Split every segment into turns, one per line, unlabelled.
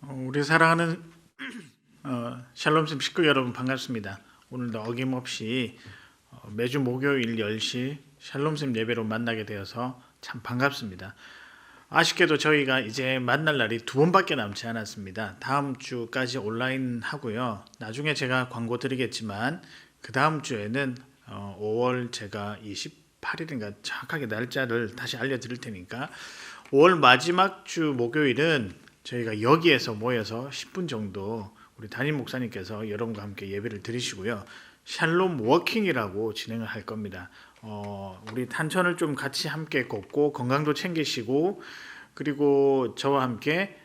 우리 사랑하는 샬롬쌤 식구 여러분 반갑습니다. 오늘도 어김없이 매주 목요일 10시 샬롬쌤 예배로 만나게 되어서 참 반갑습니다. 아쉽게도 저희가 이제 만날 날이 두 번밖에 남지 않았습니다. 다음 주까지 온라인 하고요. 나중에 제가 광고 드리겠지만 그 다음 주에는 5월 제가 28일인가 정확하게 날짜를 다시 알려드릴 테니까 5월 마지막 주 목요일은 저희가 여기에서 모여서 10분 정도 우리 담임 목사님께서 여러분과 함께 예배를 드리시고요. 샬롬 워킹이라고 진행을 할 겁니다. 우리 탄천을 좀 같이 함께 걷고 건강도 챙기시고 그리고 저와 함께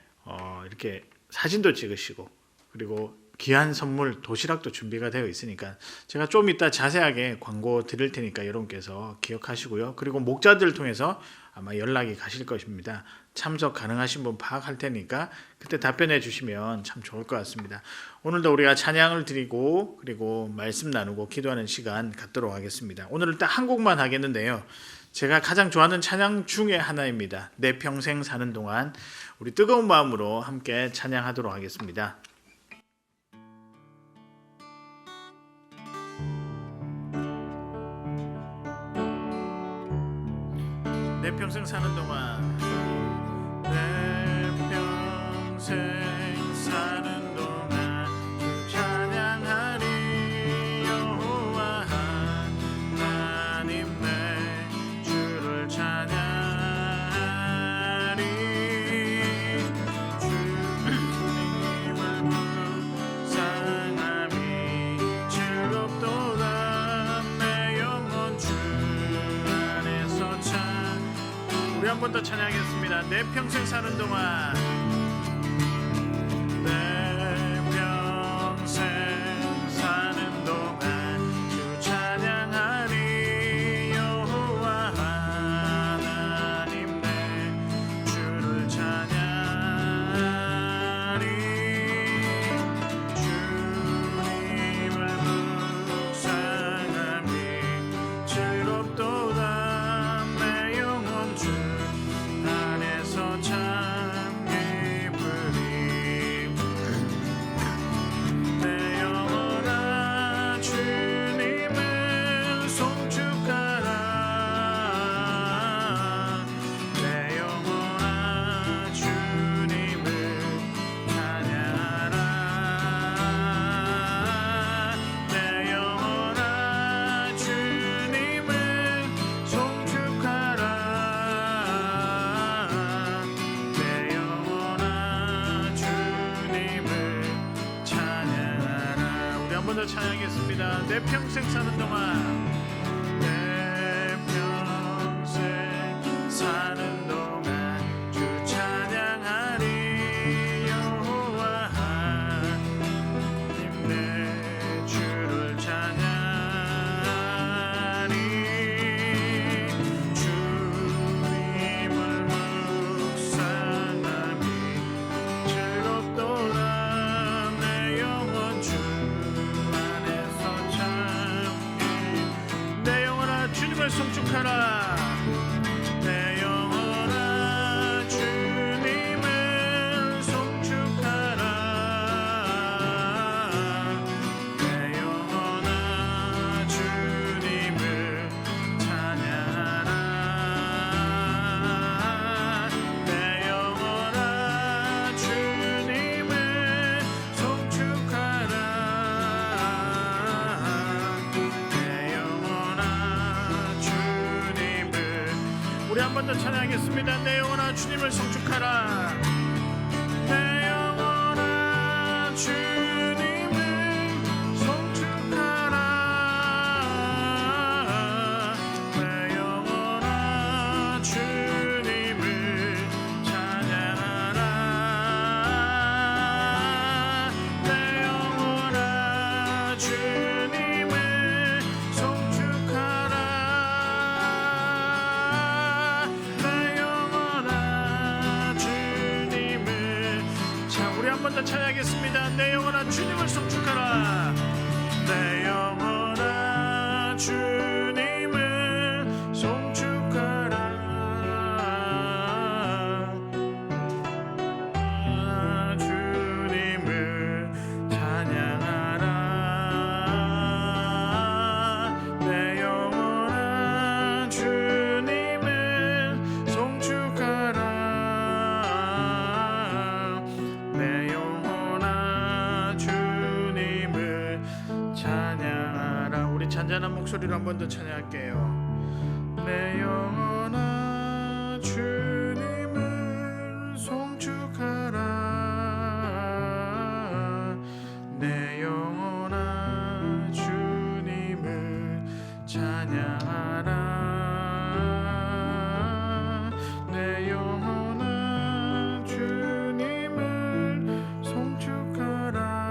이렇게 사진도 찍으시고 그리고 귀한 선물 도시락도 준비가 되어 있으니까 제가 좀 이따 자세하게 광고 드릴 테니까 여러분께서 기억하시고요. 그리고 목자들을 통해서 아마 연락이 가실 것입니다. 참석 가능하신 분 파악할 테니까 그때 답변해 주시면 참 좋을 것 같습니다. 오늘도 우리가 찬양을 드리고 그리고 말씀 나누고 기도하는 시간 갖도록 하겠습니다. 오늘은 딱 한 곡만 하겠는데요. 제가 가장 좋아하는 찬양 중에 하나입니다. 내 평생 사는 동안 우리 뜨거운 마음으로 함께 찬양하도록 하겠습니다. 내 평생 사는 동안 내 평생 사는 동안 찬양하리 여호와 하나님 내 주를 찬양하리 주님을 묵상함이 즐겁도다 내 영혼 주 안에서 우리 한 번 더 찬양하겠습니다. 내 평생 사는 동안 내 평생 사는 동안 주 찬양하리 여호와 하나님 내 주를 찬양하리 주님을 묵상함이 즐겁도다 내 영혼 주 안에서 참 기쁘리 내 영혼아 주님을 송축하라 내 영혼아 주님을 찬양하라 내 영혼아 주님을 송축하라 내 영혼아 주님을 찬양하라. 우리 한 번 더 찬양하겠습니다. 내 평생 사는 동안 내 평생 사는 동안 주 찬양하리 여호와 하나님 내 주를 찬양하리 주님을 묵상함이 즐겁도다 내 영혼 주 안에서 참기 내 영혼아 주님을 송축하라 내 영혼아 주님을 송축하라 내 영혼아 주님을 찬양하라 내 영혼아 주님을 송축하라 내 영혼아 주님을 우리 한 번 더 찬양하겠습니다. 내 영혼아 주님을 송축하라 내 영혼아 주님을 송축하라 내 영혼아 주님을 찬양하라 내 영혼아 주님을 송축하라 내 영혼아 주님을 자 우리 한 번 더 찬양하겠습니다. 내 영혼아 주님을 송축하라 내 영혼아 주님을 송축하라 주 잔잔한 목소리로 한 번 더 찬양할게요. 내 영혼아 주님을 송축하라. 내 영혼아 주님을 찬양하라. 내 영혼아 주님을 송축하라.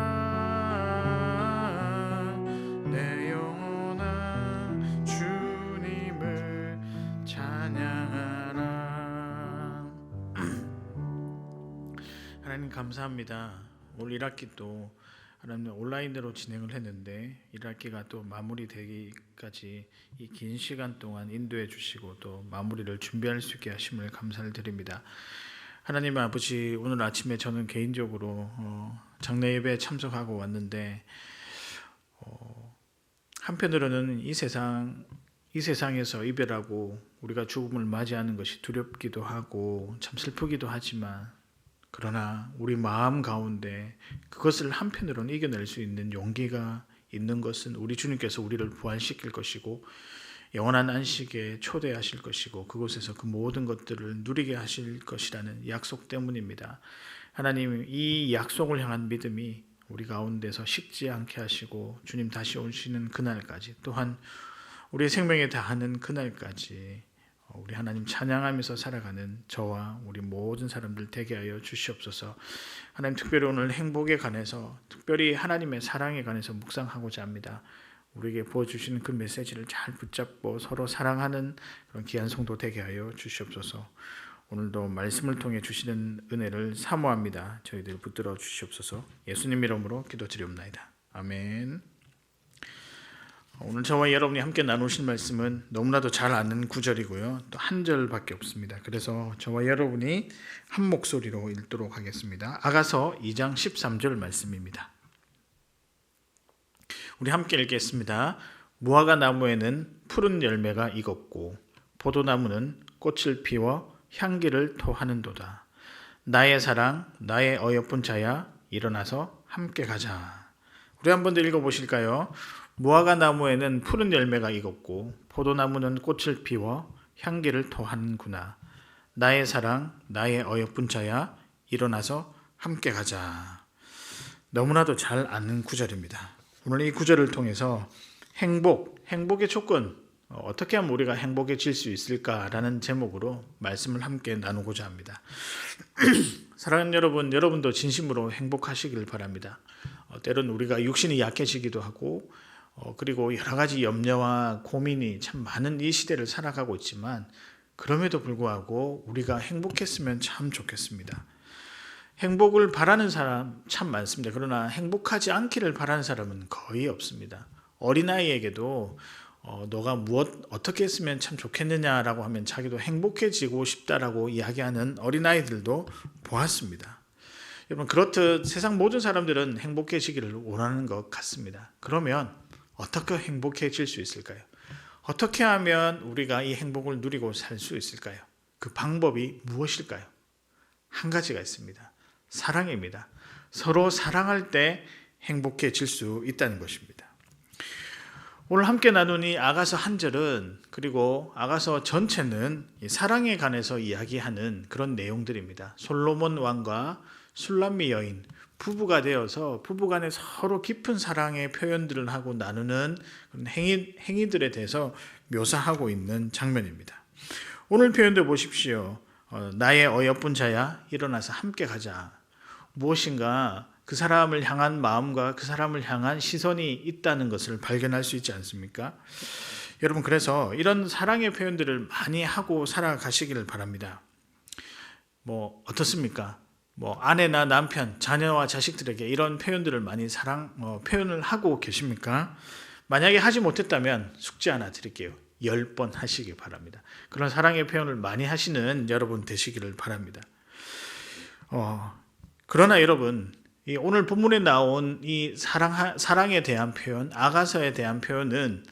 내 영혼아 주님을 찬양하라. 하나님 감사합니다. 올 1학기도 하나님 온라인으로 진행을 했는데 1학기가 또 마무리되기까지 이 긴 시간 동안 인도해 주시고 또 마무리를 준비할 수 있게 하심을 감사를 드립니다. 하나님 아버지, 오늘 아침에 저는 개인적으로 장례 예배에 참석하고 왔는데 한편으로는 이 세상에서 이별하고 우리가 죽음을 맞이하는 것이 두렵기도 하고 참 슬프기도 하지만, 그러나 우리 마음 가운데 그것을 한편으로는 이겨낼 수 있는 용기가 있는 것은 우리 주님께서 우리를 부활시킬 것이고 영원한 안식에 초대하실 것이고 그곳에서 그 모든 것들을 누리게 하실 것이라는 약속 때문입니다. 하나님, 이 약속을 향한 믿음이 우리 가운데서 식지 않게 하시고 주님 다시 오시는 그날까지, 또한 우리의 생명에 다하는 그날까지 우리 하나님 찬양하면서 살아가는 저와 우리 모든 사람들 되게 하여 주시옵소서. 하나님, 특별히 오늘 행복에 관해서, 특별히 하나님의 사랑에 관해서 묵상하고자 합니다. 우리에게 부어주시는 그 메시지를 잘 붙잡고 서로 사랑하는 그런 귀한 성도 되게 하여 주시옵소서. 오늘도 말씀을 통해 주시는 은혜를 사모합니다. 저희들 붙들어 주시옵소서. 예수님 이름으로 기도드리옵나이다. 아멘. 오늘 저와 여러분이 함께 나누실 말씀은 너무나도 잘 아는 구절이고요. 또 한 절밖에 없습니다. 그래서 저와 여러분이 한 목소리로 읽도록 하겠습니다. 아가서 2장 13절 말씀입니다. 우리 함께 읽겠습니다. 무화과 나무에는 푸른 열매가 익었고 포도나무는 꽃을 피워 향기를 토하는도다. 나의 사랑, 나의 어여쁜 자야, 일어나서 함께 가자. 우리 한 번 더 읽어보실까요? 무화과 나무에는 푸른 열매가 익었고 포도나무는 꽃을 피워 향기를 토하는구나. 나의 사랑, 나의 어여쁜 자야, 일어나서 함께 가자. 너무나도 잘 아는 구절입니다. 오늘 이 구절을 통해서 행복의 조건, 어떻게 하면 우리가 행복해질 수 있을까라는 제목으로 말씀을 함께 나누고자 합니다. 사랑하는 여러분, 여러분도 진심으로 행복하시길 바랍니다. 때론 우리가 육신이 약해지기도 하고 그리고 여러 가지 염려와 고민이 참 많은 이 시대를 살아가고 있지만, 그럼에도 불구하고 우리가 행복했으면 참 좋겠습니다. 행복을 바라는 사람 참 많습니다. 그러나 행복하지 않기를 바라는 사람은 거의 없습니다. 어린아이에게도 너가 어떻게 했으면 참 좋겠느냐라고 하면 자기도 행복해지고 싶다라고 이야기하는 어린아이들도 보았습니다. 여러분, 그렇듯 세상 모든 사람들은 행복해지기를 원하는 것 같습니다. 그러면 어떻게 행복해질 수 있을까요? 어떻게 하면 우리가 이 행복을 누리고 살 수 있을까요? 그 방법이 무엇일까요? 한 가지가 있습니다. 사랑입니다. 서로 사랑할 때 행복해질 수 있다는 것입니다. 오늘 함께 나눈 이 아가서 한 절은, 그리고 아가서 전체는 사랑에 관해서 이야기하는 그런 내용들입니다. 솔로몬 왕과 술람미 여인, 부부가 되어서 부부간에 서로 깊은 사랑의 표현들을 하고 나누는 그런 행위들에 대해서 묘사하고 있는 장면입니다. 오늘 표현도 보십시오. 나의 어여쁜 자야, 일어나서 함께 가자. 무엇인가 그 사람을 향한 마음과 그 사람을 향한 시선이 있다는 것을 발견할 수 있지 않습니까? 여러분, 그래서 이런 사랑의 표현들을 많이 하고 살아가시기를 바랍니다. 어떻습니까? 아내나 남편, 자녀와 자식들에게 이런 표현들을 많이 표현을 하고 계십니까? 만약에 하지 못했다면 숙제 하나 드릴게요. 10번 하시기 바랍니다. 그런 사랑의 표현을 많이 하시는 여러분 되시기를 바랍니다. 그러나 여러분, 오늘 본문에 나온 이 사랑에 대한 표현, 아가서에 대한 표현은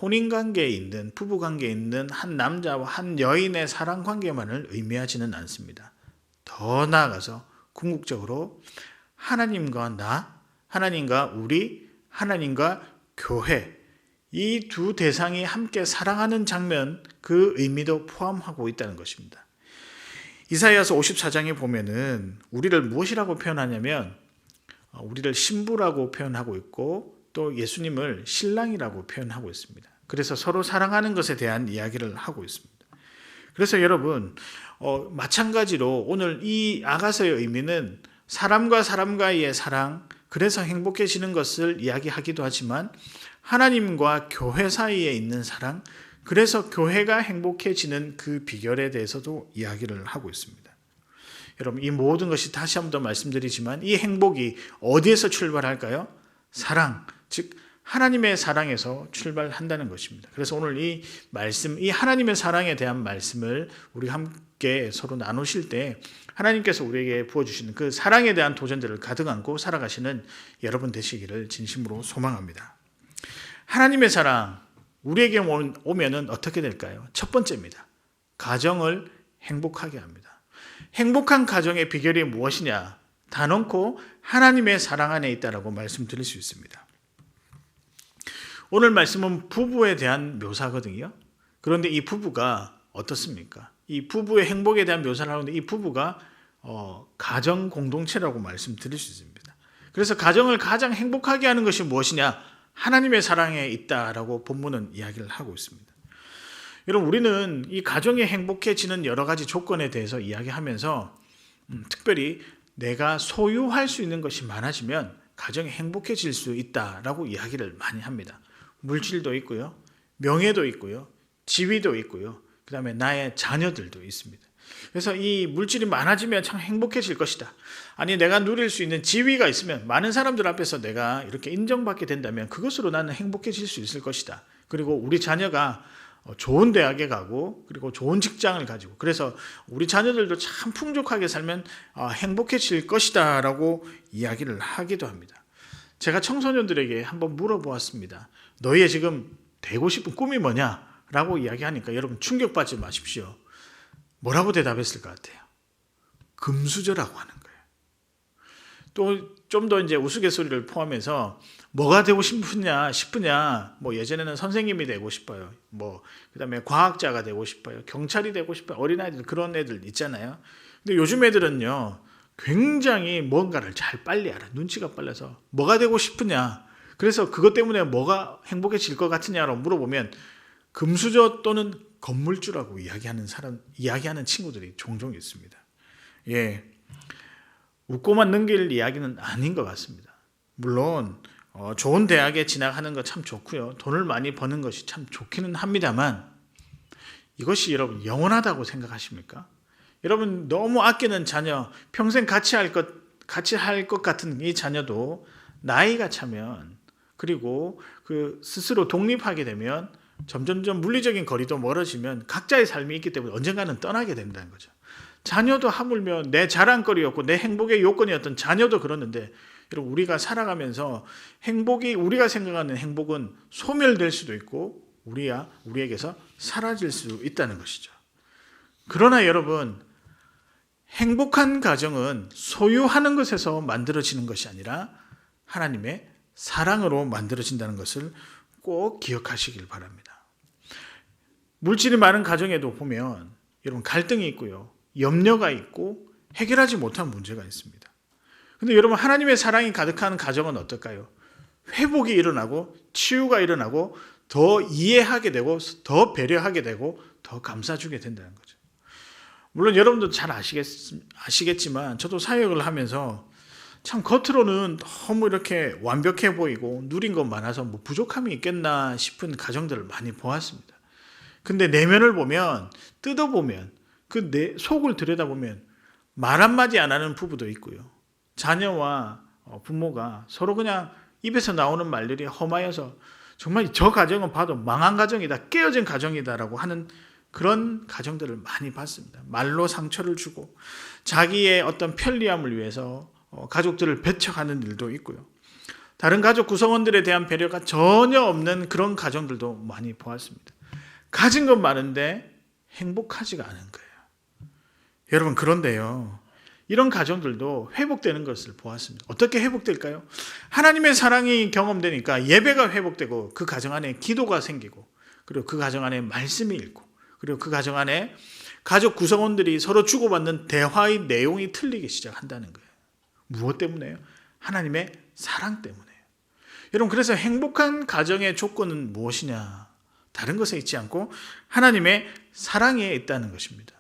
혼인관계에 있는, 부부관계에 있는 한 남자와 한 여인의 사랑관계만을 의미하지는 않습니다. 더 나아가서 궁극적으로 하나님과 나, 하나님과 우리, 하나님과 교회, 이 두 대상이 함께 사랑하는 장면, 그 의미도 포함하고 있다는 것입니다. 이사야서 54장에 보면은 우리를 무엇이라고 표현하냐면 우리를 신부라고 표현하고 있고 또 예수님을 신랑이라고 표현하고 있습니다. 그래서 서로 사랑하는 것에 대한 이야기를 하고 있습니다. 그래서 여러분 마찬가지로 오늘 이 아가서의 의미는 사람과 사람과의 사랑, 그래서 행복해지는 것을 이야기하기도 하지만 하나님과 교회 사이에 있는 사랑, 그래서 교회가 행복해지는 그 비결에 대해서도 이야기를 하고 있습니다. 여러분, 이 모든 것이 다시 한번 더 말씀드리지만 이 행복이 어디에서 출발할까요? 사랑, 즉 하나님의 사랑에서 출발한다는 것입니다. 그래서 오늘 이 말씀, 이 하나님의 사랑에 대한 말씀을 우리 함께 서로 나누실 때 하나님께서 우리에게 부어주시는 그 사랑에 대한 도전들을 가득 안고 살아가시는 여러분 되시기를 진심으로 소망합니다. 하나님의 사랑, 우리에게 오면은 어떻게 될까요? 첫 번째입니다. 가정을 행복하게 합니다. 행복한 가정의 비결이 무엇이냐? 단언코 하나님의 사랑 안에 있다라고 말씀드릴 수 있습니다. 오늘 말씀은 부부에 대한 묘사거든요. 그런데 이 부부가 어떻습니까? 이 부부의 행복에 대한 묘사를 하는데 이 부부가 가정 공동체라고 말씀드릴 수 있습니다. 그래서 가정을 가장 행복하게 하는 것이 무엇이냐? 하나님의 사랑에 있다라고 본문은 이야기를 하고 있습니다. 여러분, 우리는 이 가정이 행복해지는 여러 가지 조건에 대해서 이야기하면서 특별히 내가 소유할 수 있는 것이 많아지면 가정이 행복해질 수 있다라고 이야기를 많이 합니다. 물질도 있고요, 명예도 있고요, 지위도 있고요, 그 다음에 나의 자녀들도 있습니다. 그래서 이 물질이 많아지면 참 행복해질 것이다. 아니, 내가 누릴 수 있는 지위가 있으면 많은 사람들 앞에서 내가 이렇게 인정받게 된다면 그것으로 나는 행복해질 수 있을 것이다. 그리고 우리 자녀가 좋은 대학에 가고 그리고 좋은 직장을 가지고 그래서 우리 자녀들도 참 풍족하게 살면 행복해질 것이다 라고 이야기를 하기도 합니다. 제가 청소년들에게 한번 물어보았습니다. 너희의 지금 되고 싶은 꿈이 뭐냐? 라고 이야기하니까 여러분 충격받지 마십시오. 뭐라고 대답했을 것 같아요? 금수저라고 하는 거예요. 또 좀 더 이제 우스갯소리를 포함해서 뭐가 되고 싶으냐? 뭐 예전에는 선생님이 되고 싶어요. 뭐 그다음에 과학자가 되고 싶어요. 경찰이 되고 싶어요. 어린아이들 그런 애들 있잖아요. 근데 요즘 애들은요. 굉장히 뭔가를 잘 빨리 알아. 눈치가 빨라서 뭐가 되고 싶으냐? 그래서 그것 때문에 뭐가 행복해질 것 같으냐라고 물어보면 금수저 또는 건물주라고 이야기하는 친구들이 종종 있습니다. 예, 웃고만 넘길 이야기는 아닌 것 같습니다. 물론 좋은 대학에 진학하는 거 참 좋고요. 돈을 많이 버는 것이 참 좋기는 합니다만 이것이 여러분 영원하다고 생각하십니까? 여러분 너무 아끼는 자녀, 평생 같이 할 것 같은 이 자녀도 나이가 차면 그리고 그 스스로 독립하게 되면 점점점 물리적인 거리도 멀어지면 각자의 삶이 있기 때문에 언젠가는 떠나게 된다는 거죠. 자녀도 하물며 내 자랑거리였고 내 행복의 요건이었던 자녀도 그렇는데 여러분 우리가 살아가면서 우리가 생각하는 행복은 소멸될 수도 있고 우리에게서 사라질 수 있다는 것이죠. 그러나 여러분 행복한 가정은 소유하는 것에서 만들어지는 것이 아니라 하나님의 사랑으로 만들어진다는 것을 꼭 기억하시길 바랍니다. 물질이 많은 가정에도 보면 여러분 갈등이 있고요. 염려가 있고 해결하지 못한 문제가 있습니다. 근데 여러분 하나님의 사랑이 가득한 가정은 어떨까요? 회복이 일어나고 치유가 일어나고 더 이해하게 되고 더 배려하게 되고 더 감싸주게 된다는 거죠. 물론 여러분도 잘 아시겠지만 저도 사역을 하면서 참 겉으로는 너무 이렇게 완벽해 보이고 누린 것 많아서 뭐 부족함이 있겠나 싶은 가정들을 많이 보았습니다. 근데 내면을 보면 뜯어보면 그 내 속을 들여다보면 말 한마디 안 하는 부부도 있고요. 자녀와 부모가 서로 그냥 입에서 나오는 말들이 험하여서 정말 저 가정은 봐도 망한 가정이다, 깨어진 가정이다라고 하는 그런 가정들을 많이 봤습니다. 말로 상처를 주고 자기의 어떤 편리함을 위해서 가족들을 배척하는 일도 있고요. 다른 가족 구성원들에 대한 배려가 전혀 없는 그런 가정들도 많이 보았습니다. 가진 건 많은데 행복하지가 않은 거예요. 여러분 그런데요. 이런 가정들도 회복되는 것을 보았습니다. 어떻게 회복될까요? 하나님의 사랑이 경험되니까 예배가 회복되고 그 가정 안에 기도가 생기고 그리고 그 가정 안에 말씀이 있고 그리고 그 가정 안에 가족 구성원들이 서로 주고받는 대화의 내용이 틀리기 시작한다는 거예요. 무엇 때문에요? 하나님의 사랑 때문에요. 여러분, 그래서 행복한 가정의 조건은 무엇이냐? 다른 것에 있지 않고 하나님의 사랑에 있다는 것입니다.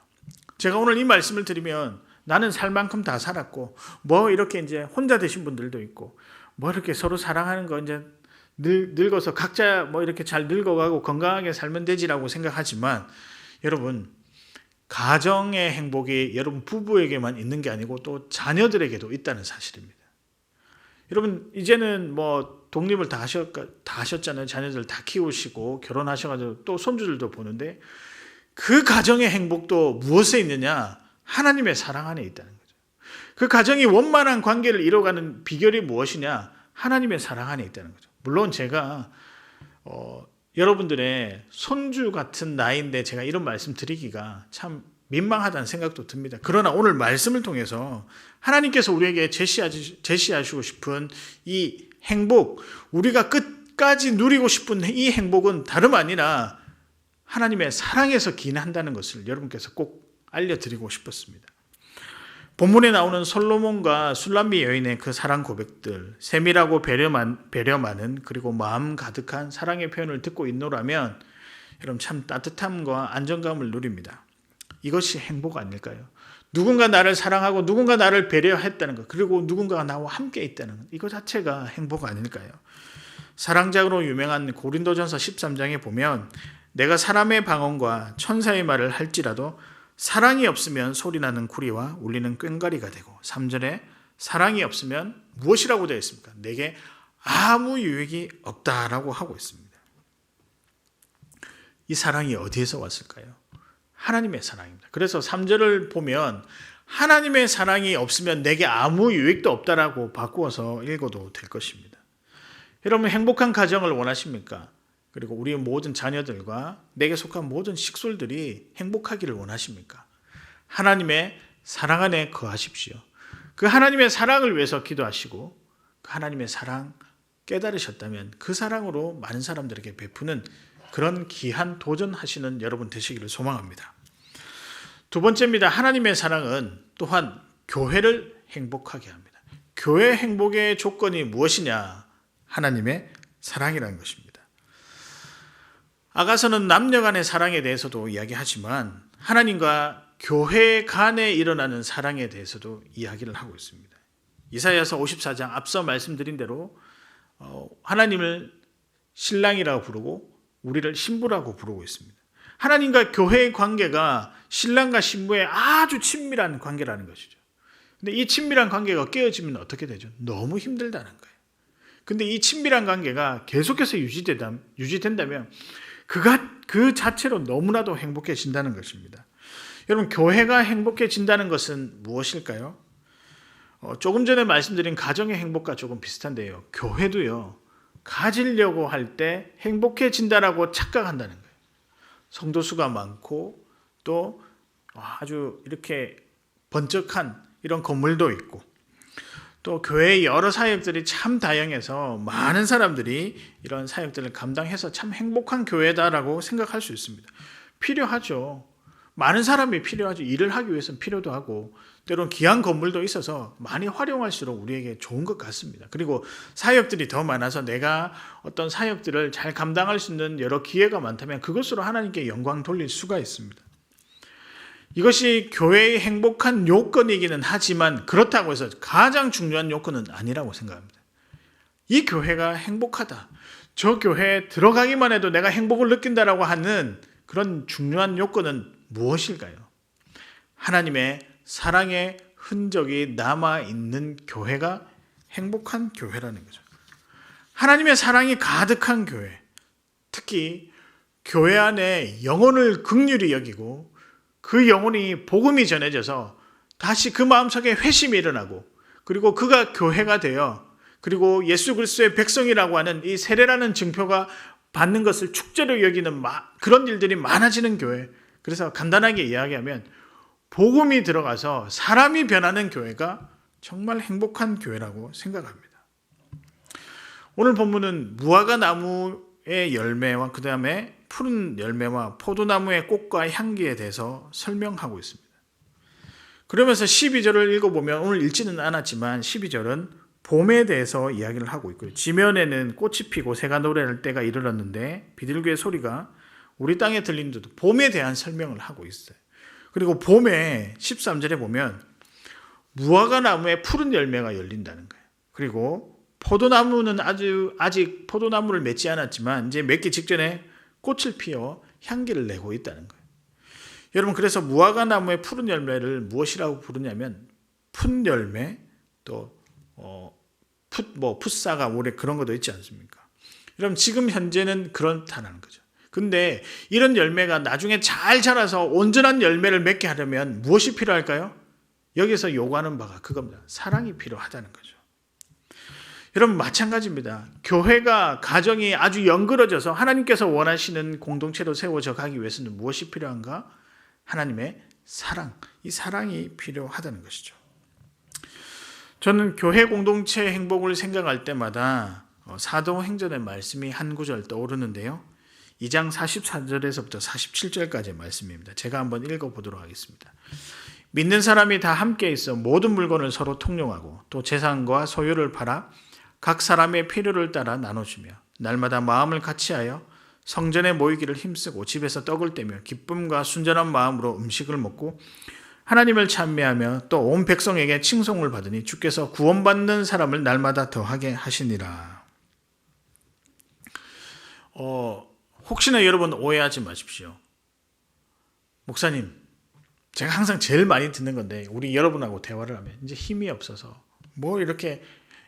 제가 오늘 이 말씀을 드리면 나는 살 만큼 다 살았고 뭐 이렇게 이제 혼자 되신 분들도 있고 뭐 이렇게 서로 사랑하는 거 이제 늙어서 각자 뭐 이렇게 잘 늙어가고 건강하게 살면 되지라고 생각하지만 여러분, 가정의 행복이 여러분 부부에게만 있는 게 아니고 또 자녀들에게도 있다는 사실입니다. 여러분, 이제는 뭐 독립을 다 하셨잖아요. 자녀들 다 키우시고 결혼하셔가지고 또 손주들도 보는데 그 가정의 행복도 무엇에 있느냐? 하나님의 사랑 안에 있다는 거죠. 그 가정이 원만한 관계를 이뤄가는 비결이 무엇이냐? 하나님의 사랑 안에 있다는 거죠. 물론 제가 여러분들의 손주 같은 나이인데 제가 이런 말씀 드리기가 참 민망하다는 생각도 듭니다. 그러나 오늘 말씀을 통해서 하나님께서 우리에게 제시하시고 싶은 이 행복, 우리가 끝까지 누리고 싶은 이 행복은 다름 아니라 하나님의 사랑에서 기인한다는 것을 여러분께서 꼭 알려드리고 싶었습니다. 본문에 나오는 솔로몬과 술람미 여인의 그 사랑 고백들, 세밀하고 배려 많은 그리고 마음 가득한 사랑의 표현을 듣고 있노라면 여러분 참 따뜻함과 안정감을 누립니다. 이것이 행복 아닐까요? 누군가 나를 사랑하고 누군가 나를 배려했다는 것, 그리고 누군가가 나와 함께 있다는 것, 이거 자체가 행복 아닐까요? 사랑작으로 유명한 고린도전서 13장에 보면 내가 사람의 방언과 천사의 말을 할지라도 사랑이 없으면 소리나는 구리와 울리는 꽹과리가 되고, 3절에 사랑이 없으면 무엇이라고 되어 있습니까? 내게 아무 유익이 없다라고 하고 있습니다. 이 사랑이 어디에서 왔을까요? 하나님의 사랑입니다. 그래서 3절을 보면 하나님의 사랑이 없으면 내게 아무 유익도 없다라고 바꾸어서 읽어도 될 것입니다. 여러분, 행복한 가정을 원하십니까? 그리고 우리 모든 자녀들과 내게 속한 모든 식솔들이 행복하기를 원하십니까? 하나님의 사랑 안에 거하십시오. 그 하나님의 사랑을 위해서 기도하시고 그 하나님의 사랑 깨달으셨다면 그 사랑으로 많은 사람들에게 베푸는 그런 귀한 도전하시는 여러분 되시기를 소망합니다. 두 번째입니다. 하나님의 사랑은 또한 교회를 행복하게 합니다. 교회 행복의 조건이 무엇이냐? 하나님의 사랑이라는 것입니다. 아가서는 남녀 간의 사랑에 대해서도 이야기하지만 하나님과 교회 간에 일어나는 사랑에 대해서도 이야기를 하고 있습니다. 이사야서 54장 앞서 말씀드린 대로 하나님을 신랑이라고 부르고 우리를 신부라고 부르고 있습니다. 하나님과 교회의 관계가 신랑과 신부의 아주 친밀한 관계라는 것이죠. 근데 이 친밀한 관계가 깨어지면 어떻게 되죠? 너무 힘들다는 거예요. 근데 이 친밀한 관계가 계속해서 유지된다면 그 자체로 너무나도 행복해진다는 것입니다. 여러분, 교회가 행복해진다는 것은 무엇일까요? 조금 전에 말씀드린 가정의 행복과 조금 비슷한데요. 교회도요, 가지려고 할 때 행복해진다라고 착각한다는 거예요. 성도 수가 많고 또 아주 이렇게 번쩍한 이런 건물도 있고 또 교회의 여러 사역들이 참 다양해서 많은 사람들이 이런 사역들을 감당해서 참 행복한 교회다라고 생각할 수 있습니다. 필요하죠. 많은 사람이 필요하죠. 일을 하기 위해서는 필요도 하고 때로는 귀한 건물도 있어서 많이 활용할수록 우리에게 좋은 것 같습니다. 그리고 사역들이 더 많아서 내가 어떤 사역들을 잘 감당할 수 있는 여러 기회가 많다면 그것으로 하나님께 영광 돌릴 수가 있습니다. 이것이 교회의 행복한 요건이기는 하지만 그렇다고 해서 가장 중요한 요건은 아니라고 생각합니다. 이 교회가 행복하다, 저 교회에 들어가기만 해도 내가 행복을 느낀다라고 하는 그런 중요한 요건은 무엇일까요? 하나님의 사랑의 흔적이 남아있는 교회가 행복한 교회라는 거죠. 하나님의 사랑이 가득한 교회, 특히 교회 안에 영혼을 긍휼히 여기고 그 영혼이 복음이 전해져서 다시 그 마음속에 회심이 일어나고 그리고 그가 교회가 되어 그리고 예수 그리스도의 백성이라고 하는 이 세례라는 증표가 받는 것을 축제로 여기는 그런 일들이 많아지는 교회. 그래서 간단하게 이야기하면 복음이 들어가서 사람이 변하는 교회가 정말 행복한 교회라고 생각합니다. 오늘 본문은 무화과 나무의 열매와 그 다음에 푸른 열매와 포도나무의 꽃과 향기에 대해서 설명하고 있습니다. 그러면서 12절을 읽어보면 오늘 읽지는 않았지만 12절은 봄에 대해서 이야기를 하고 있고요. 지면에는 꽃이 피고 새가 노래할 때가 이르렀는데 비둘기의 소리가 우리 땅에 들리는 듯 봄에 대한 설명을 하고 있어요. 그리고 봄에 13절에 보면 무화과 나무에 푸른 열매가 열린다는 거예요. 그리고 포도나무는 아직 포도나무를 맺지 않았지만 이제 맺기 직전에 꽃을 피워 향기를 내고 있다는 거예요. 여러분, 그래서 무화과 나무의 푸른 열매를 무엇이라고 부르냐면 푼 열매, 또 풋사과 모래 그런 것도 있지 않습니까? 여러분, 지금 현재는 그렇다는 거죠. 근데 이런 열매가 나중에 잘 자라서 온전한 열매를 맺게 하려면 무엇이 필요할까요? 여기서 요구하는 바가 그겁니다. 사랑이 필요하다는 거죠. 여러분, 마찬가지입니다. 교회가 가정이 아주 연그러져서 하나님께서 원하시는 공동체로 세워져 가기 위해서는 무엇이 필요한가? 하나님의 사랑, 이 사랑이 필요하다는 것이죠. 저는 교회 공동체 행복을 생각할 때마다 사도행전의 말씀이 한 구절 떠오르는데요. 2장 44절에서부터 47절까지의 말씀입니다. 제가 한번 읽어보도록 하겠습니다. 믿는 사람이 다 함께 있어 모든 물건을 서로 통용하고 또 재산과 소유를 팔아 각 사람의 필요를 따라 나눠주며 날마다 마음을 같이하여 성전에 모이기를 힘쓰고 집에서 떡을 떼며 기쁨과 순전한 마음으로 음식을 먹고 하나님을 찬미하며 또 온 백성에게 칭송을 받으니 주께서 구원받는 사람을 날마다 더하게 하시니라. 혹시나 여러분 오해하지 마십시오. 목사님, 제가 항상 제일 많이 듣는 건데 우리 여러분하고 대화를 하면 이제 힘이 없어서 뭐 이렇게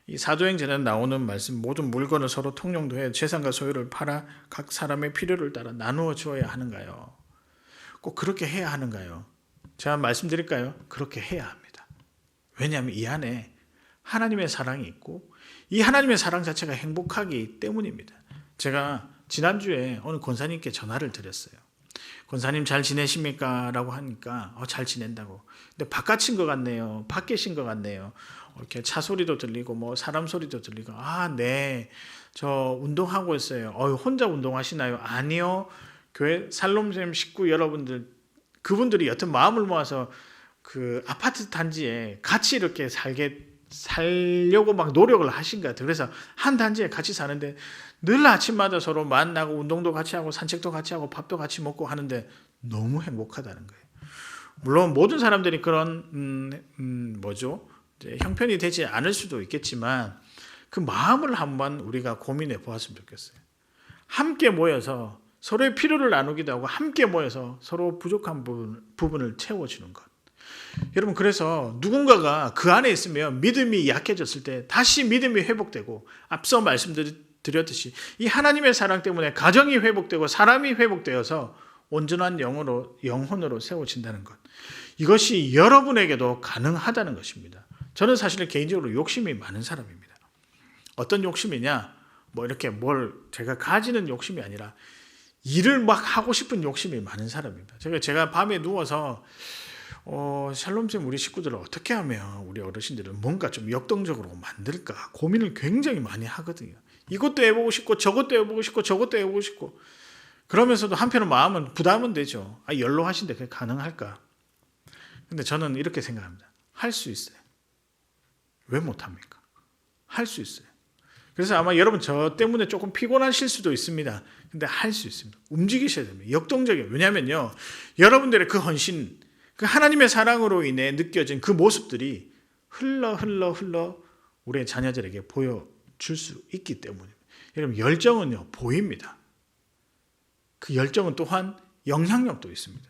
이 사도행전에 나오는 말씀 모든 물건을 서로 통용도 해 재산과 소유를 팔아 각 사람의 필요를 따라 나누어 주어야 하는가요? 꼭 그렇게 해야 하는가요? 제가 말씀드릴까요? 그렇게 해야 합니다. 왜냐하면 이 안에 하나님의 사랑이 있고 이 하나님의 사랑 자체가 행복하기 때문입니다. 제가 지난주에 어느 권사님께 전화를 드렸어요. 권사님 잘 지내십니까? 라고 하니까 잘 지낸다고. 근데 바깥인 것 같네요. 밖에신 것 같네요. 이렇게 차 소리도 들리고 뭐 사람 소리도 들리고 네. 저 운동하고 있어요. 혼자 운동하시나요? 아니요. 교회 살롬샘 식구 여러분들 그분들이 여튼 마음을 모아서 그 아파트 단지에 같이 이렇게 살려고 막 노력을 하신 것 같아요. 그래서 한 단지에 같이 사는데 늘 아침마다 서로 만나고 운동도 같이 하고 산책도 같이 하고 밥도 같이 먹고 하는데 너무 행복하다는 거예요. 물론 모든 사람들이 그런 형편이 되지 않을 수도 있겠지만 그 마음을 한번 우리가 고민해 보았으면 좋겠어요. 함께 모여서 서로의 필요를 나누기도 하고 함께 모여서 서로 부족한 부분을 채워주는 것. 여러분, 그래서 누군가가 그 안에 있으면 믿음이 약해졌을 때 다시 믿음이 회복되고 앞서 말씀드렸듯이 이 하나님의 사랑 때문에 가정이 회복되고 사람이 회복되어서 온전한 영혼으로 세워진다는 것. 이것이 여러분에게도 가능하다는 것입니다. 저는 사실 개인적으로 욕심이 많은 사람입니다. 어떤 욕심이냐? 이렇게 제가 가지는 욕심이 아니라 일을 막 하고 싶은 욕심이 많은 사람입니다. 제가 밤에 누워서 샬롬쌤 우리 식구들을 어떻게 하면 우리 어르신들을 뭔가 좀 역동적으로 만들까 고민을 굉장히 많이 하거든요. 이것도 해보고 싶고 저것도 해보고 싶고 저것도 해보고 싶고 그러면서도 한편으로 마음은 부담은 되죠. 연로하신데 그게 가능할까? 근데 저는 이렇게 생각합니다. 할 수 있어요. 왜 못합니까? 할 수 있어요. 그래서 아마 여러분 저 때문에 조금 피곤하실 수도 있습니다. 근데 할 수 있습니다. 움직이셔야 됩니다. 역동적이에요. 왜냐하면요. 여러분들의 그 헌신, 그 하나님의 사랑으로 인해 느껴진 그 모습들이 흘러 우리의 자녀들에게 보여줄 수 있기 때문입니다. 여러분 열정은요. 보입니다. 그 열정은 또한 영향력도 있습니다.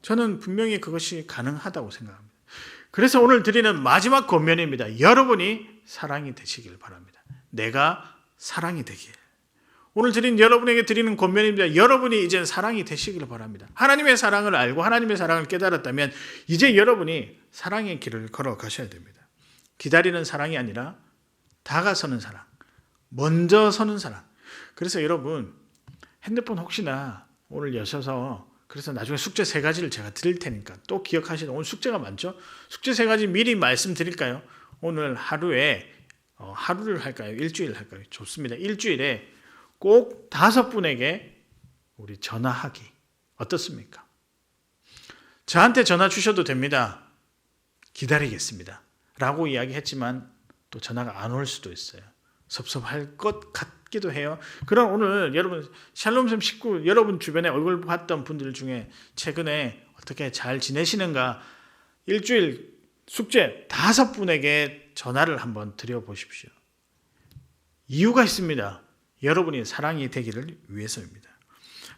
저는 분명히 그것이 가능하다고 생각합니다. 그래서 오늘 드리는 마지막 권면입니다. 여러분이 사랑이 되시길 바랍니다. 내가 사랑이 되길. 오늘 여러분에게 드리는 권면입니다. 여러분이 이제 사랑이 되시길 바랍니다. 하나님의 사랑을 알고 하나님의 사랑을 깨달았다면 이제 여러분이 사랑의 길을 걸어가셔야 됩니다. 기다리는 사랑이 아니라 다가서는 사랑, 먼저 서는 사랑. 그래서 여러분 핸드폰 혹시나 오늘 여셔서 그래서 나중에 숙제 3가지를 제가 드릴 테니까 또 기억하시는, 오늘 숙제가 많죠? 숙제 3가지 미리 말씀드릴까요? 오늘 하루에 하루를 할까요? 일주일 할까요? 좋습니다. 일주일에 꼭 5분에게 우리 전화하기 어떻습니까? 저한테 전화 주셔도 됩니다. 기다리겠습니다 라고 이야기했지만 또 전화가 안 올 수도 있어요. 섭섭할 것 같기도 해요. 그럼 오늘 여러분 샬롬샘 식구 여러분 주변에 얼굴 봤던 분들 중에 최근에 어떻게 잘 지내시는가, 일주일 숙제 5분에게 전화를 한번 드려보십시오. 이유가 있습니다. 여러분이 사랑이 되기를 위해서입니다.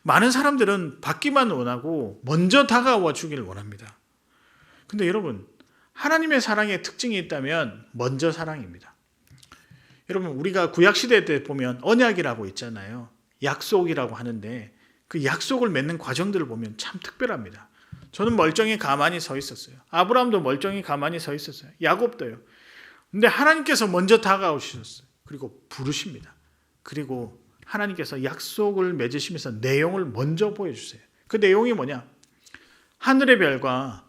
많은 사람들은 받기만 원하고 먼저 다가와 주기를 원합니다. 근데 여러분, 하나님의 사랑의 특징이 있다면 먼저 사랑입니다. 여러분, 우리가 구약시대 때 보면 언약이라고 있잖아요. 약속이라고 하는데 그 약속을 맺는 과정들을 보면 참 특별합니다. 저는 멀쩡히 가만히 서 있었어요. 아브라함도 멀쩡히 가만히 서 있었어요. 야곱도요. 근데 하나님께서 먼저 다가오셨어요. 그리고 부르십니다. 그리고 하나님께서 약속을 맺으시면서 내용을 먼저 보여주세요. 그 내용이 뭐냐? 하늘의 별과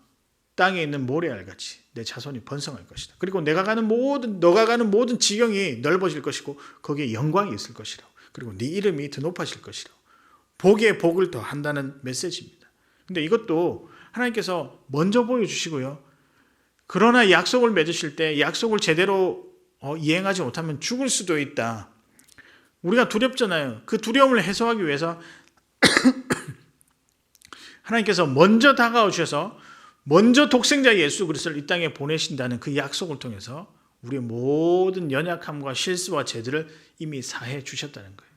땅에 있는 모래알같이 내 자손이 번성할 것이다. 그리고 너가 가는 모든 지경이 넓어질 것이고 거기에 영광이 있을 것이라. 그리고 네 이름이 더 높아질 것이라. 복에 복을 더한다는 메시지입니다. 근데 이것도 하나님께서 먼저 보여주시고요. 그러나 약속을 맺으실 때 약속을 제대로 이행하지 못하면 죽을 수도 있다. 우리가 두렵잖아요. 그 두려움을 해소하기 위해서 하나님께서 먼저 다가오셔서 먼저 독생자 예수 그리스도를 이 땅에 보내신다는 그 약속을 통해서 우리의 모든 연약함과 실수와 죄들을 이미 사해 주셨다는 거예요.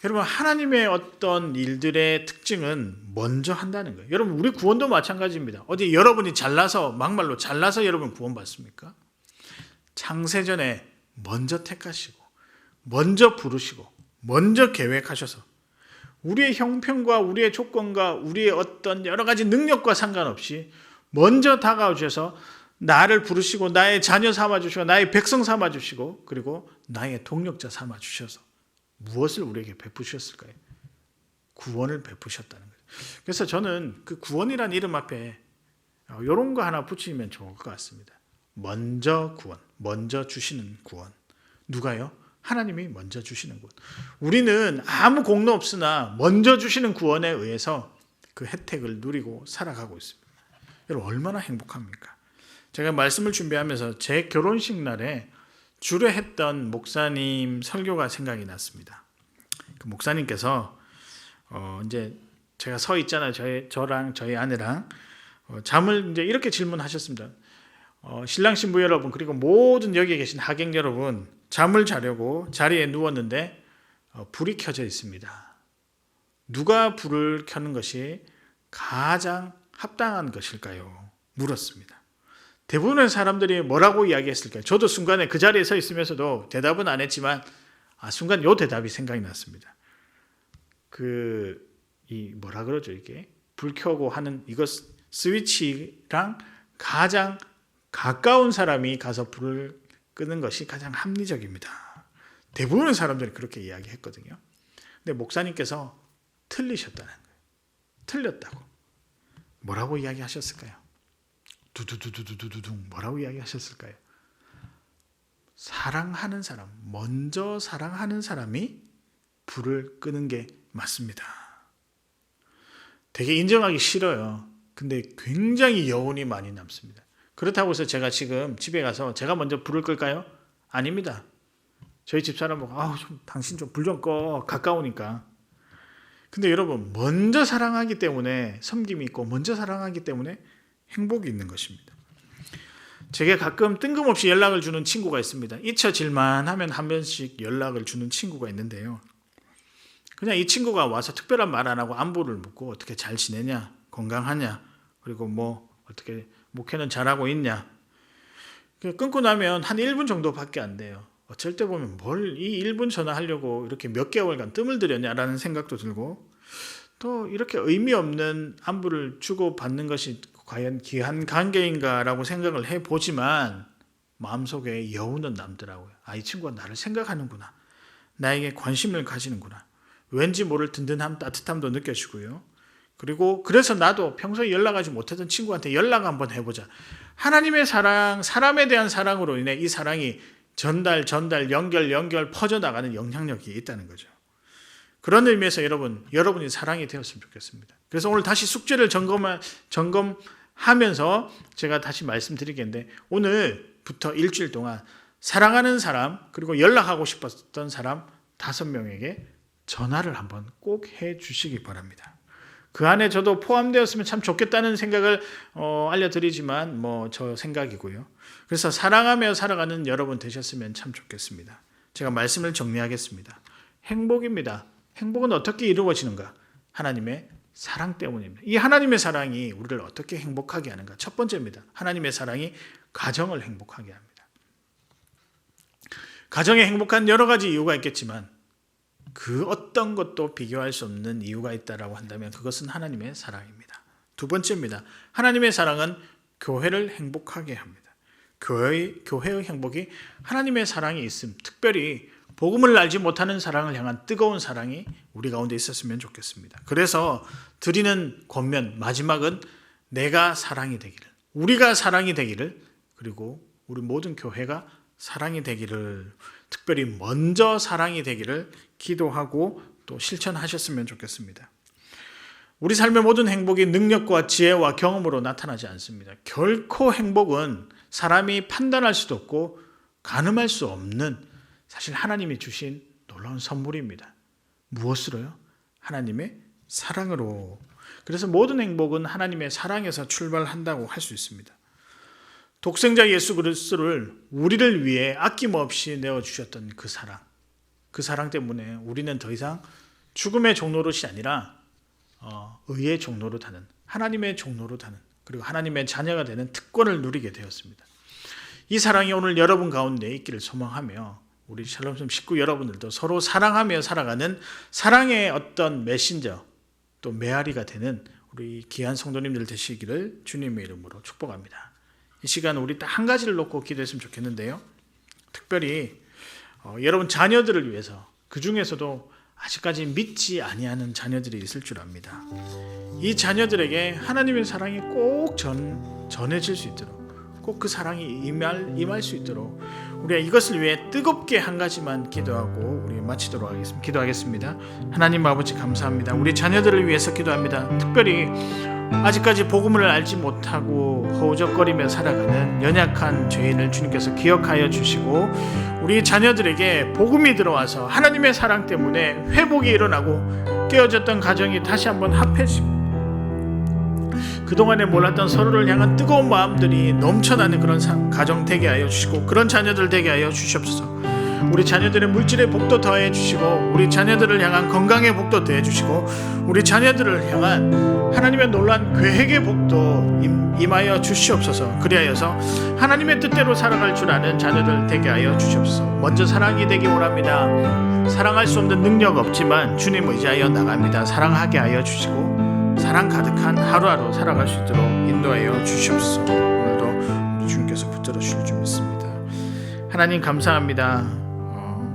여러분, 하나님의 어떤 일들의 특징은 먼저 한다는 거예요. 여러분, 우리 구원도 마찬가지입니다. 어디 여러분이 잘나서, 막말로 잘나서 여러분 구원받습니까? 창세전에 먼저 택하시고 먼저 부르시고 먼저 계획하셔서 우리의 형편과 우리의 조건과 우리의 어떤 여러 가지 능력과 상관없이 먼저 다가와 주셔서 나를 부르시고 나의 자녀 삼아주시고 나의 백성 삼아주시고 그리고 나의 동력자 삼아주셔서 무엇을 우리에게 베푸셨을까요? 구원을 베푸셨다는 거예요. 그래서 저는 그 구원이라는 이름 앞에 이런 거 하나 붙이면 좋을 것 같습니다. 먼저 구원, 먼저 주시는 구원. 누가요? 하나님이 먼저 주시는 구원. 우리는 아무 공로 없으나 먼저 주시는 구원에 의해서 그 혜택을 누리고 살아가고 있습니다. 여러분, 얼마나 행복합니까? 제가 말씀을 준비하면서 제 결혼식 날에 주례했던 목사님 설교가 생각이 났습니다. 그 목사님께서 이제 제가 서 있잖아요. 저랑 저희 아내랑 잠을 이제 이렇게 질문하셨습니다. 신랑 신부 여러분 그리고 모든 여기 계신 하객 여러분, 잠을 자려고 자리에 누웠는데 불이 켜져 있습니다. 누가 불을 켜는 것이 가장 합당한 것일까요? 물었습니다. 대부분의 사람들이 뭐라고 이야기했을까요? 저도 순간에 그 자리에 서 있으면서도 대답은 안 했지만 순간 요 대답이 생각이 났습니다. 뭐라 그러죠, 이게? 불 켜고 하는 이거 스위치랑 가장 가까운 사람이 가서 불을 끄는 것이 가장 합리적입니다. 대부분의 사람들이 그렇게 이야기했거든요. 근데 목사님께서 틀리셨다는 거예요. 틀렸다고. 뭐라고 이야기하셨을까요? 두두두두두두둥 뭐라고 이야기하셨을까요? 사랑하는 사람, 먼저 사랑하는 사람이 불을 끄는 게 맞습니다. 되게 인정하기 싫어요. 근데 굉장히 여운이 많이 남습니다. 그렇다고 해서 제가 지금 집에 가서 제가 먼저 불을 끌까요? 아닙니다. 저희 집사람 보고 당신 좀 불 좀 꺼. 가까우니까. 근데 여러분, 먼저 사랑하기 때문에 섬김이 있고 먼저 사랑하기 때문에 행복이 있는 것입니다. 제게 가끔 뜬금없이 연락을 주는 친구가 있습니다. 잊혀질만 하면 한 번씩 연락을 주는 친구가 있는데요. 그냥 이 친구가 와서 특별한 말 안 하고 안부를 묻고 어떻게 잘 지내냐, 건강하냐, 그리고 어떻게 목회는 잘하고 있냐. 끊고 나면 한 1분 정도밖에 안 돼요. 어쩔 때 보면 뭘 이 1분 전화하려고 이렇게 몇 개월간 뜸을 들였냐라는 생각도 들고, 또 이렇게 의미 없는 안부를 주고받는 것이 과연 귀한 관계인가라고 생각을 해보지만 마음속에 여운은 남더라고요. 이 친구가 나를 생각하는구나. 나에게 관심을 가지는구나. 왠지 모를 든든함, 따뜻함도 느껴지고요. 그리고 그래서 나도 평소에 연락하지 못했던 친구한테 연락 한번 해보자. 하나님의 사랑, 사람에 대한 사랑으로 인해 이 사랑이 전달, 연결 퍼져나가는 영향력이 있다는 거죠. 그런 의미에서 여러분이 사랑이 되었으면 좋겠습니다. 그래서 오늘 다시 숙제를 점검하면서 제가 다시 말씀드리겠는데, 오늘부터 일주일 동안 사랑하는 사람, 그리고 연락하고 싶었던 사람 5명에게 전화를 한번 꼭 해 주시기 바랍니다. 그 안에 저도 포함되었으면 참 좋겠다는 생각을 알려드리지만 저 생각이고요. 그래서 사랑하며 살아가는 여러분 되셨으면 참 좋겠습니다. 제가 말씀을 정리하겠습니다. 행복입니다. 행복은 어떻게 이루어지는가? 하나님의 사랑 때문입니다. 이 하나님의 사랑이 우리를 어떻게 행복하게 하는가? 첫 번째입니다. 하나님의 사랑이 가정을 행복하게 합니다. 가정에 행복한 여러 가지 이유가 있겠지만 그 어떤 것도 비교할 수 없는 이유가 있다라고 한다면 그것은 하나님의 사랑입니다. 두 번째입니다. 하나님의 사랑은 교회를 행복하게 합니다. 교회의 행복이 하나님의 사랑이 있음, 특별히 복음을 알지 못하는 사랑을 향한 뜨거운 사랑이 우리 가운데 있었으면 좋겠습니다. 그래서 드리는 권면 마지막은 내가 사랑이 되기를, 우리가 사랑이 되기를, 그리고 우리 모든 교회가 사랑이 되기를, 특별히 먼저 사랑이 되기를 기도하고 또 실천하셨으면 좋겠습니다. 우리 삶의 모든 행복이 능력과 지혜와 경험으로 나타나지 않습니다. 결코 행복은 사람이 판단할 수도 없고 가늠할 수 없는, 사실 하나님이 주신 놀라운 선물입니다. 무엇으로요? 하나님의 사랑으로. 그래서 모든 행복은 하나님의 사랑에서 출발한다고 할 수 있습니다. 독생자 예수 그리스도를 우리를 위해 아낌없이 내어주셨던 그 사랑 때문에 우리는 더 이상 죽음의 종노릇이 아니라 의의 종로로 타는, 하나님의 종로로 타는, 그리고 하나님의 자녀가 되는 특권을 누리게 되었습니다. 이 사랑이 오늘 여러분 가운데 있기를 소망하며 우리 샬롬섬 식구 여러분들도 서로 사랑하며 살아가는 사랑의 어떤 메신저, 또 메아리가 되는 우리 귀한 성도님들 되시기를 주님의 이름으로 축복합니다. 이 시간 우리 딱 한 가지를 놓고 기도했으면 좋겠는데요. 특별히 여러분 자녀들을 위해서, 그 중에서도 아직까지 믿지 아니하는 자녀들이 있을 줄 압니다. 이 자녀들에게 하나님의 사랑이 꼭 전해질 수 있도록, 꼭 그 사랑이 임할 수 있도록 우리가 이것을 위해 뜨겁게 한 가지만 기도하고 우리 마치도록 하겠습니다. 기도하겠습니다. 하나님 아버지 감사합니다. 우리 자녀들을 위해서 기도합니다. 특별히 아직까지 복음을 알지 못하고 허우적거리며 살아가는 연약한 죄인을 주님께서 기억하여 주시고, 우리 자녀들에게 복음이 들어와서 하나님의 사랑 때문에 회복이 일어나고 깨어졌던 가정이 다시 한번 합해지고, 그동안에 몰랐던 서로를 향한 뜨거운 마음들이 넘쳐나는 그런 가정 되게 하여 주시고, 그런 자녀들 되게 하여 주시옵소서. 우리 자녀들의 물질의 복도 더해 주시고, 우리 자녀들을 향한 건강의 복도 더해 주시고, 우리 자녀들을 향한 하나님의 놀라운 계획의 복도 임하여 주시옵소서. 그리하여서 하나님의 뜻대로 살아갈 줄 아는 자녀들 되게 하여 주시옵소서. 먼저 사랑이 되기 원합니다. 사랑할 수 없는 능력 없지만 주님 의지하여 나갑니다. 사랑하게 하여 주시고 사랑 가득한 하루하루 살아갈 수 있도록 인도하여 주시옵소서. 오늘도 우리 주님께서 붙들어 주실 줄 믿습니다. 하나님 감사합니다.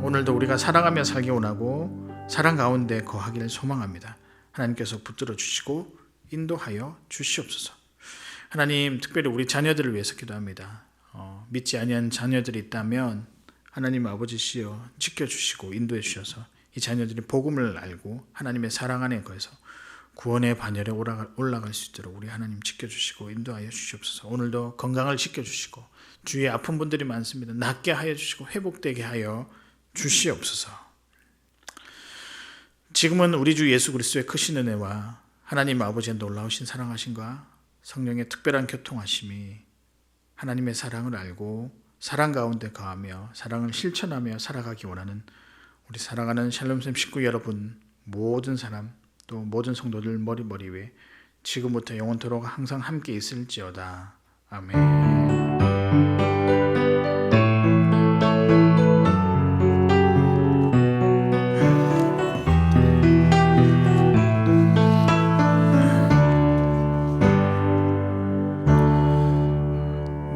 오늘도 우리가 사랑하며 살기 원하고 사랑 가운데 거하기를 소망합니다. 하나님께서 붙들어 주시고 인도하여 주시옵소서. 하나님, 특별히 우리 자녀들을 위해서 기도합니다. 믿지 아니한 자녀들이 있다면 하나님 아버지시여 지켜주시고 인도해 주셔서 이 자녀들이 복음을 알고 하나님의 사랑 안에 거해서 구원의 반열에 올라갈 수 있도록 우리 하나님 지켜주시고 인도하여 주시옵소서. 오늘도 건강을 지켜주시고 주위에 아픈 분들이 많습니다. 낫게 하여 주시고 회복되게 하여 주시옵소서. 지금은 우리 주 예수 그리스도의 크신 은혜와 하나님 아버지의 놀라우신 사랑하심과 성령의 특별한 교통하심이 하나님의 사랑을 알고 사랑 가운데 거하며 사랑을 실천하며 살아가기 원하는 우리 사랑하는 샬롬샘 식구 여러분, 모든 사람 또 모든 성도들 머리 위에 지금부터 영원토록 항상 함께 있을지어다. 아멘.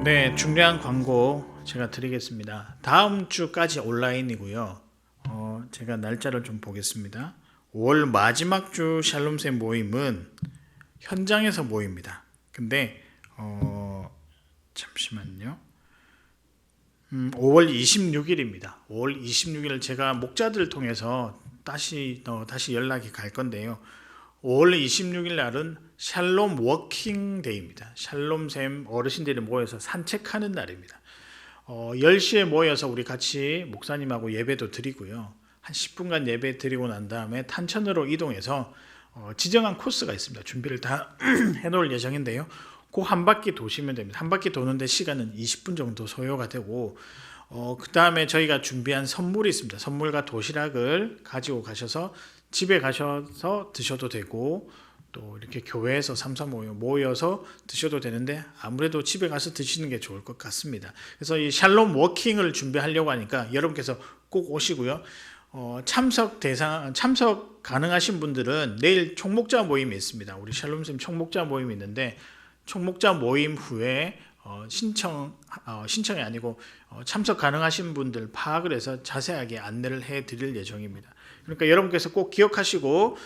네, 중요한 광고 제가 드리겠습니다. 다음 주까지 온라인이고요. 제가 날짜를 좀 보겠습니다. 5월 마지막 주 샬롬쌤 모임은 현장에서 모입니다. 근데 잠시만요. 5월 26일입니다. 5월 26일 제가 목자들을 통해서 다시 연락이 갈 건데요. 5월 26일 날은 샬롬 워킹 데이입니다. 샬롬쌤 어르신들이 모여서 산책하는 날입니다. 10시에 모여서 우리 같이 목사님하고 예배도 드리고요. 한 10분간 예배 드리고 난 다음에 탄천으로 이동해서 지정한 코스가 있습니다. 준비를 다 해놓을 예정인데요. 그 한 바퀴 도시면 됩니다. 한 바퀴 도는데 시간은 20분 정도 소요가 되고 그 다음에 저희가 준비한 선물이 있습니다. 선물과 도시락을 가지고 가셔서 집에 가셔서 드셔도 되고 또 이렇게 교회에서 모여서 드셔도 되는데 아무래도 집에 가서 드시는 게 좋을 것 같습니다. 그래서 이 샬롬 워킹을 준비하려고 하니까 여러분께서 꼭 오시고요. 참석 가능하신 분들은 내일 총목자 모임이 있습니다. 우리 샬롬쌤 총목자 모임이 있는데 총목자 모임 후에 신청이 아니고 참석 가능하신 분들 파악을 해서 자세하게 안내를 해 드릴 예정입니다. 그러니까 여러분께서 꼭 기억하시고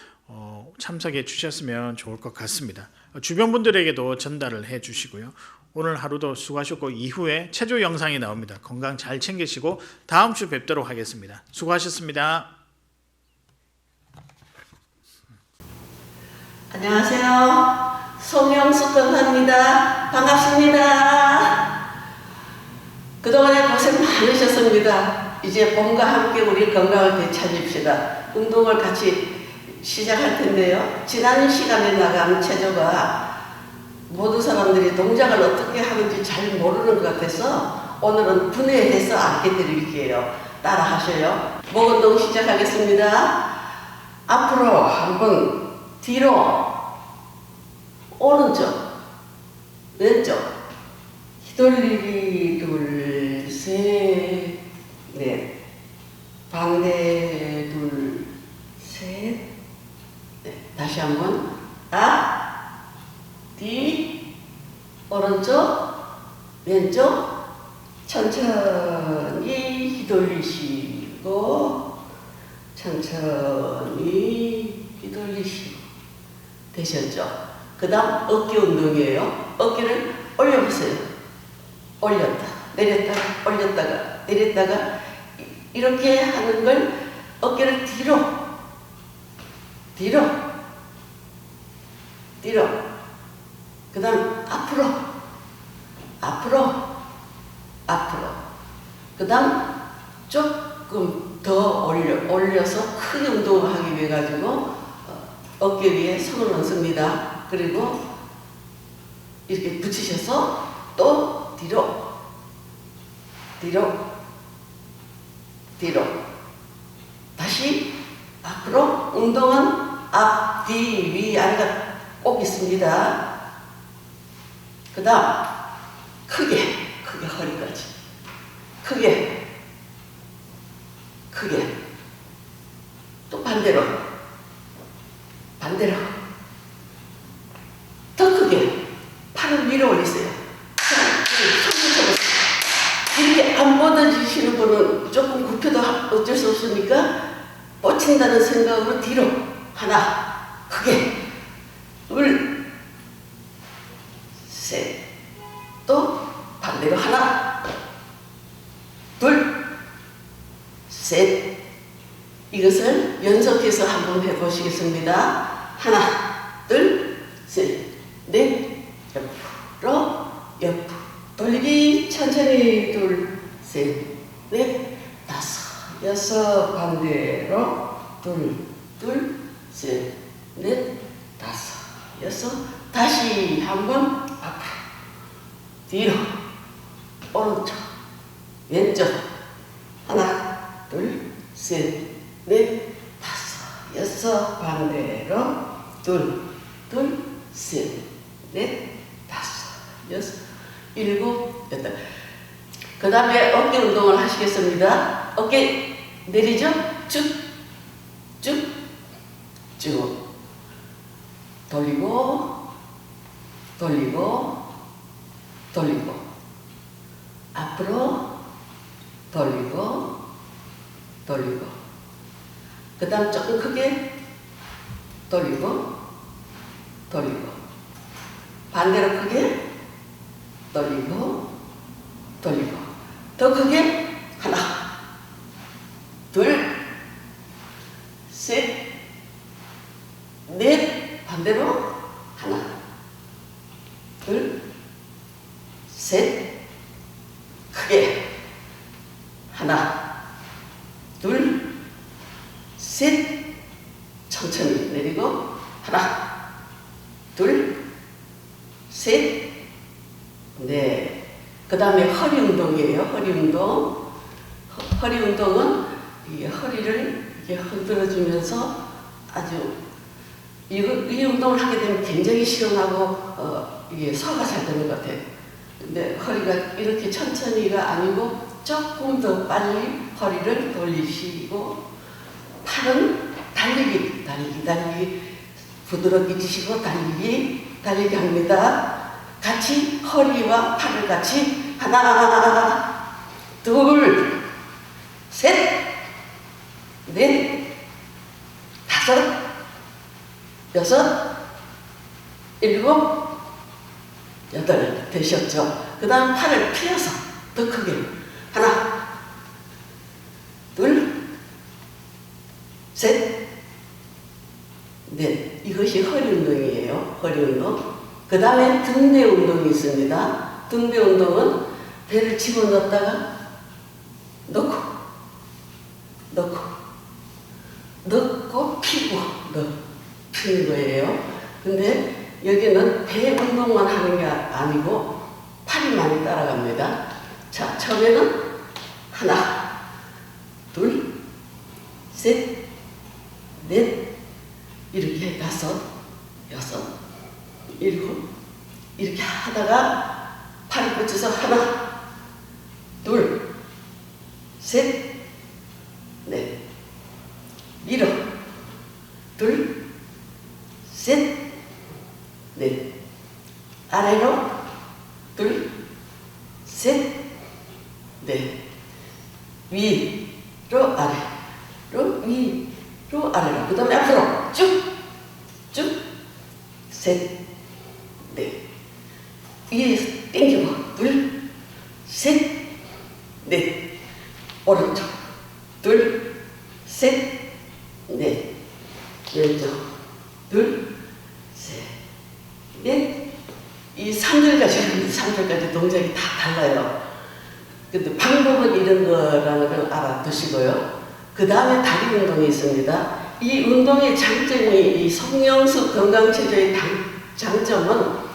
참석해 주셨으면 좋을 것 같습니다. 주변 분들에게도 전달을 해 주시고요. 오늘 하루도 수고하셨고 이후에 체조 영상이 나옵니다. 건강 잘 챙기시고 다음 주 뵙도록 하겠습니다. 수고하셨습니다.
안녕하세요. 송영숙 건사입니다. 반갑습니다. 그동안에 고생 많으셨습니다. 이제 봄과 함께 우리 건강을 되찾읍시다. 운동을 같이 시작할 텐데요. 지난 시간에 나간 체조가 모든 사람들이 동작을 어떻게 하는지 잘 모르는 것 같아서 오늘은 분해해서 알려드릴게요. 따라 하셔요. 목 운동 시작하겠습니다. 앞으로 한번, 뒤로, 오른쪽, 왼쪽, 휘돌리기 둘, 셋, 넷, 반대 둘, 셋, 넷. 다시 한번 앞, 뒤, 오른쪽, 왼쪽, 천천히 휘돌리시고 천천히 휘돌리시고 되셨죠? 그 다음 어깨 운동이에요. 어깨를 올려보세요. 올렸다 내렸다가 올렸다가 내렸다가 이렇게 하는 걸 어깨를 뒤로 그 다음 앞으로 그 다음 조금 더 올려서 크게 운동을 하기 위해 가지고 어깨 위에 손을 얹습니다. 그리고 이렇게 붙이셔서 또 뒤로 다시 앞으로. 운동은 앞, 뒤, 위, 아래가 꼭 있습니다. 그 다음 크게 허리까지 크게 또 반대로 더 크게 팔을 위로 올리세요. 이렇게 안 뻗어지시는 분은 조금 굽혀도 어쩔 수 없으니까 뻗친다는 생각으로 뒤로 하나 크게 둘 셋 또 반대로 하나 둘 셋. 이것을 연속해서 한번 해보시겠습니다. 하나 둘 셋 넷 옆으로 돌리기 천천히 둘 셋 넷 다섯 여섯 반대로 둘 셋 넷 다섯 여섯. 다시 한번 앞으로 뒤로 오른쪽 왼쪽 하나 둘 셋 넷 다섯 여섯 반대로 둘 셋 넷 다섯 여섯 일곱 여덟. 그 다음에 어깨 운동을 하시겠습니다. 어깨 내리죠? 쭉 돌리고 앞으로 돌리고 그 다음 조금 크게 돌리고 돌리고 반대로 크게 돌리고 돌리고 더 크게 하나 둘 셋 넷 반대로 하나 둘 셋 크게 하나 둘 셋 천천히 내리고 하나 둘 셋 넷 그 다음에 허리 운동이에요. 허리 운동. 허리 운동은 이 허리를 이렇게 흔들어주면서 아주 이 운동을 하게 되면 굉장히 시원하고 이게 소화가 잘 되는 것 같아요. 근데 허리가 이렇게 천천히가 아니고 조금 더 빨리 허리를 돌리시고 팔은 달리기 부드럽게 치시고 달리기 합니다. 같이 허리와 팔을 같이 하나 둘 셋 넷 다섯 여섯 일곱 여덟 되셨죠? 그 다음 팔을 펴서 더 크게 하나 둘 셋 넷 이것이 허리 운동이에요. 허리 운동. 그 다음에 등배 운동이 있습니다. 등배 운동은 배를 집어넣었다가 넣고 피고 피는 거예요. 근데 여기는 배 운동만 하는 게 아니고 팔이 많이 따라갑니다. 자, 처음에는 하나 둘 셋 넷 이렇게 다섯 여섯 일곱 이렇게 하다가 팔을 붙여서 하나 둘 셋 넷 밀어 둘 셋 넷 아래로 둘 셋 넷 위로 아래로 위로 아래로 그 다음에 앞으로 쭉 셋 넷 위에서 당기고 둘 셋 넷 오른쪽 둘 셋 넷 왼쪽 둘 셋 넷 이 3절까지 동작이 다 달라요. 근데 방법은 이런 거라는 걸 알아두시고요. 그 다음에 다리 운동이 있습니다. 이 운동의 장점이 이 송영수 건강체조의 장점은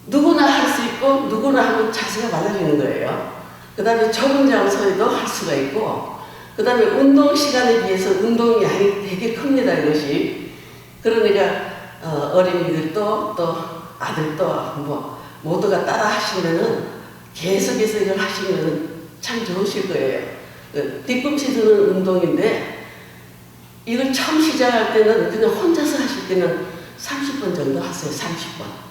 누구나 할 수 있고 누구나 하면 자세가 많아지는 거예요. 그 다음에 좁은 장소에도 할 수가 있고 그 다음에 운동 시간에 비해서 운동 양이 되게 큽니다. 이것이. 그러니까 어린이들도 또 아들도 뭐 모두가 따라 하시면은 계속해서 이걸 하시면은 참 좋으실 거예요. 뒤꿈치 드는 운동인데 이걸 처음 시작할 때는 그냥 혼자서 하실 때는 30번 정도 하세요. 30번.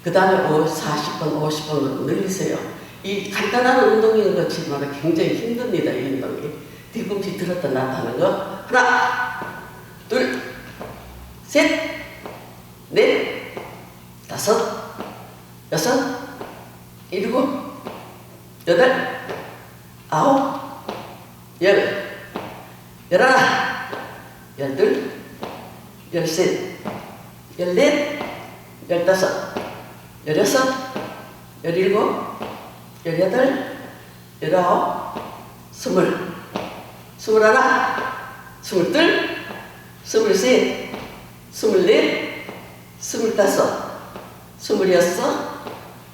그 다음에 40번, 50번 늘리세요. 이 간단한 운동인 것지만 굉장히 힘듭니다. 이 운동이. 뒤꿈치 들었다 놨다 하는 거. 하나, 둘, 셋, 넷, 다섯, 여섯, 일곱, 여덟, 아홉, 열, 열하나, 열둘, 열셋, 열넷, 열다섯, 열여섯, 열일곱, 열여덟, 열아홉, 스물, 스물하나, 스물둘, 스물셋, 스물넷, 스물다섯, 스물여섯,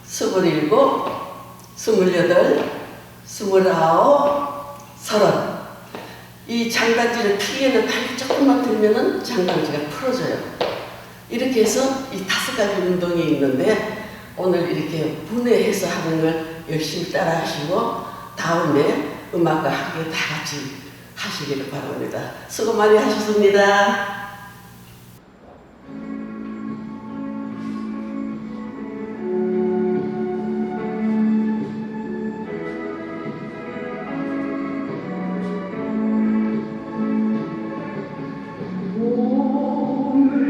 스물일곱, 스물여덟, 스물아홉, 서른. 이 장단지를 피에는 발이 조금만 들면은 장단지가 풀어져요. 이렇게 해서 이 5가지 운동이 있는데 오늘 이렇게 분해해서 하는 걸 열심히 따라 하시고 다음에 음악과 함께 다 같이 하시기를 바랍니다. 수고 많이 하셨습니다.
오늘